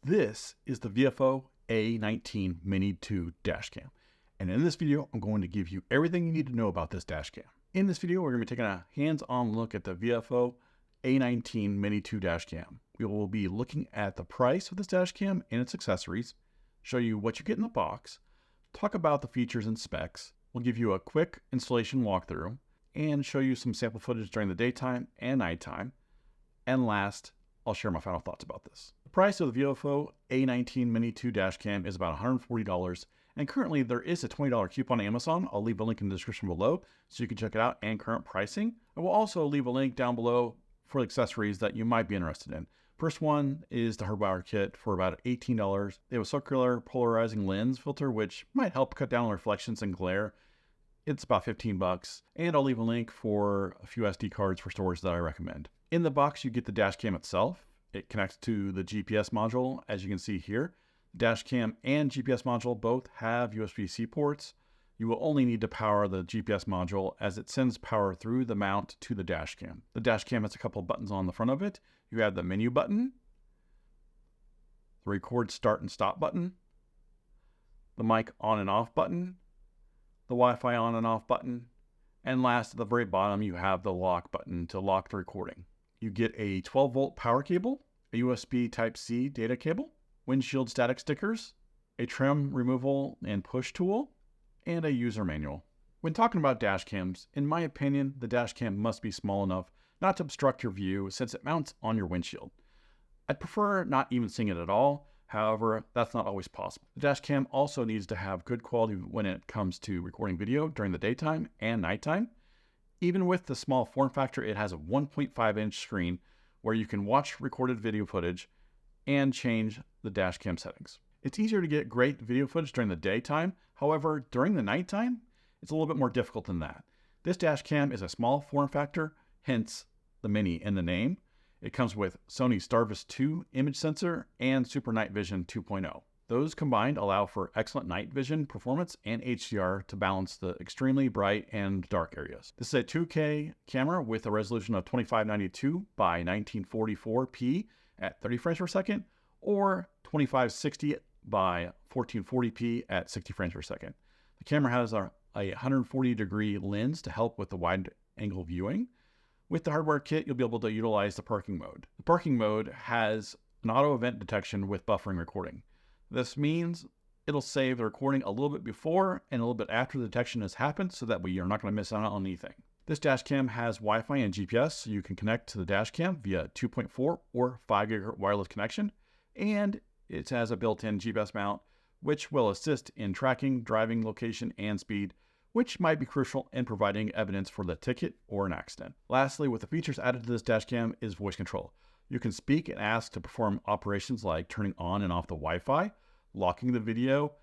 This is the Viofo A119 Mini 2 dash cam. And in this video, I'm going to give you everything you need to know about this dash cam. In this video, we're going to be taking a hands-on look at the Viofo A119 Mini 2 dash cam. We will be looking at the price of this dash cam and its accessories, show you what you get in the box, talk about the features and specs. We'll give you a quick installation walkthrough and show you some sample footage during the daytime and nighttime. And last, I'll share my final thoughts about this. The price of the Viofo A119 Mini 2 dash cam is about $140, and currently there is a $20 coupon on Amazon. I'll leave a link in the description below so you can check it out and current pricing. I will also leave a link down below for accessories that you might be interested in. First one is the hardwire kit for about $18. They have a circular polarizing lens filter, which might help cut down on reflections and glare. It's about 15 bucks, and I'll leave a link for a few SD cards for storage that I recommend. In the box, you get the dash cam itself. It connects to the GPS module, as you can see here. The dash cam and GPS module both have USB-C ports. You will only need to power the GPS module as it sends power through the mount to the dash cam. The dash cam has a couple of buttons on the front of it. You have the menu button, the record start and stop button, the mic on and off button, the Wi-Fi on and off button, and last at the very bottom you have the lock button to lock the recording. You get a 12-volt power cable, a USB Type-C data cable, windshield static stickers, a trim removal and push tool, and a user manual. When talking about dash cams, in my opinion, the dash cam must be small enough not to obstruct your view since it mounts on your windshield. I'd prefer not even seeing it at all. However, that's not always possible. The dash cam also needs to have good quality when it comes to recording video during the daytime and nighttime. Even with the small form factor, it has a 1.5-inch screen where you can watch recorded video footage and change the dash cam settings. It's easier to get great video footage during the daytime. However, during the nighttime, it's a little bit more difficult than that. This dash cam is a small form factor, hence the Mini in the name. It comes with Sony Starvis 2 image sensor and Super Night Vision 2.0. Those combined allow for excellent night vision performance and HDR to balance the extremely bright and dark areas. This is a 2K camera with a resolution of 2592 by 1944p at 30 frames per second or 2560 by 1440p at 60 frames per second. The camera has a 140-degree lens to help with the wide angle viewing. With the hardware kit, you'll be able to utilize the parking mode. The parking mode has an auto event detection with buffering recording. This means it'll save the recording a little bit before and a little bit after the detection has happened so that you're not going to miss out on anything. This dash cam has Wi-Fi and GPS, so you can connect to the dash cam via 2.4 or 5 GHz wireless connection, and it has a built-in GPS mount, which will assist in tracking driving location and speed, which might be crucial in providing evidence for the ticket or an accident. Lastly, with the features added to this dash cam is voice control. You can speak and ask to perform operations like turning on and off the Wi-Fi, locking the video,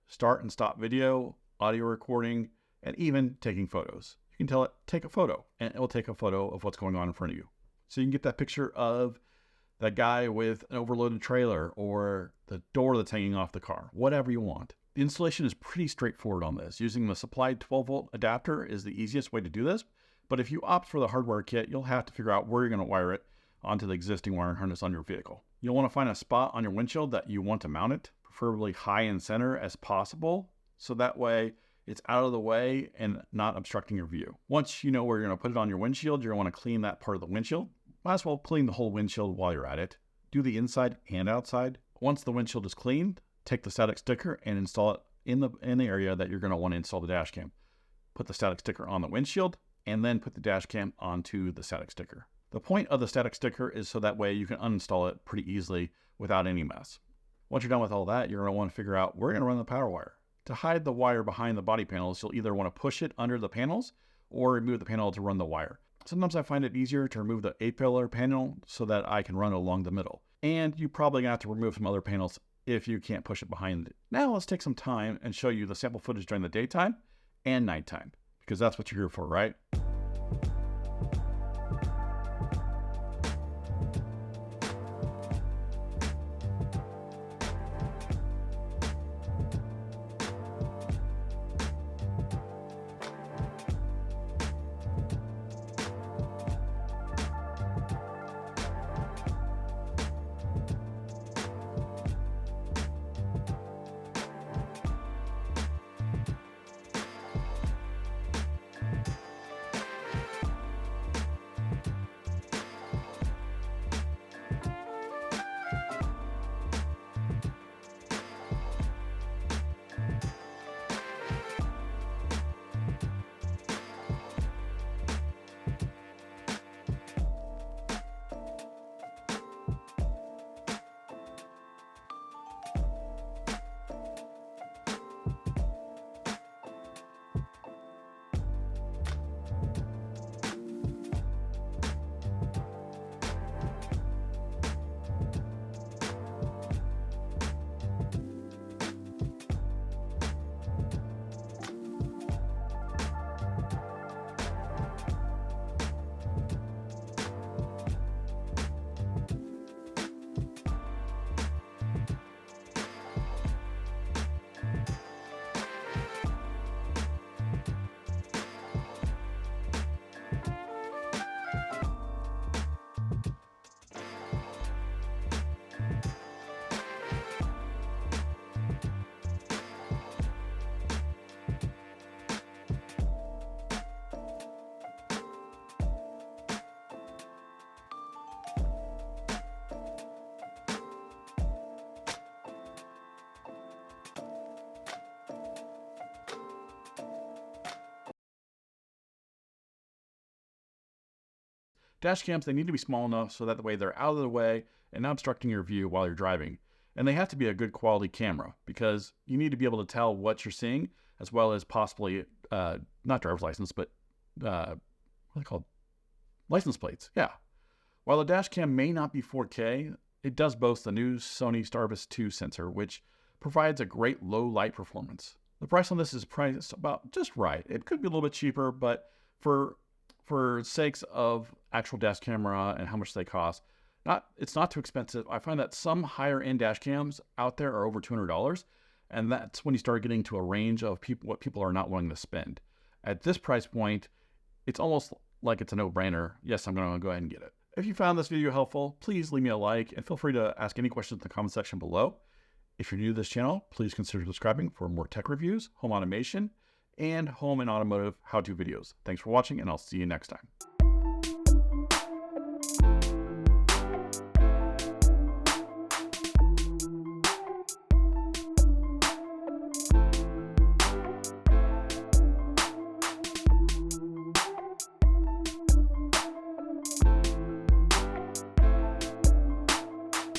start and stop video, audio recording, and even taking photos. You can tell it, take a photo, and it will take a photo of what's going on in front of you. So you can get that picture of that guy with an overloaded trailer or the door that's hanging off the car, whatever you want. The installation is pretty straightforward on this. Using the supplied 12-volt adapter is the easiest way to do this, but if you opt for the hardware kit, you'll have to figure out where you're going to wire it onto the existing wiring harness on your vehicle. You'll want to find a spot on your windshield that you want to mount it, preferably high in center as possible, so that way it's out of the way and not obstructing your view. Once you know where you're going to put it on your windshield, you're going to want to clean that part of the windshield. Might as well clean the whole windshield while you're at it. Do the inside and outside. Once the windshield is cleaned, take the static sticker and install it in the area that you're going to want to install the dash cam. Put the static sticker on the windshield and then put the dash cam onto the static sticker. The point of the static sticker is so that way you can uninstall it pretty easily without any mess. Once you're done with all that, you're going to want to figure out where you're going to run the power wire. To hide the wire behind the body panels, you'll either want to push it under the panels or remove the panel to run the wire. Sometimes I find it easier to remove the 8-pillar panel so that I can run it along the middle. And you probably going to have to remove some other panels if you can't push it behind it. Now let's take some time and show you the sample footage during the daytime and nighttime, because that's what you're here for, right? Dash cams, they need to be small enough so that the way they're out of the way and not obstructing your view while you're driving. And they have to be a good quality camera because you need to be able to tell what you're seeing, as well as possibly, not driver's license, but what are they called? License plates, yeah. While the dash cam may not be 4K, it does boast the new Sony Starburst 2 sensor, which provides a great low light performance. The price on this is priced about just right. It could be a little bit cheaper, but for sakes of actual dash camera and how much they cost, it's not too expensive. I find that some higher end dash cams out there are over $200, and that's when you start getting to a range of what people are not willing to spend. At this price point, it's almost like it's a no-brainer. Yes, I'm going to go ahead and get it. If you found this video helpful, please leave me a like and feel free to ask any questions in the comment section below. If you're new to this channel, please consider subscribing for more tech reviews, home automation, and home and automotive how-to videos. Thanks for watching, and I'll see you next time.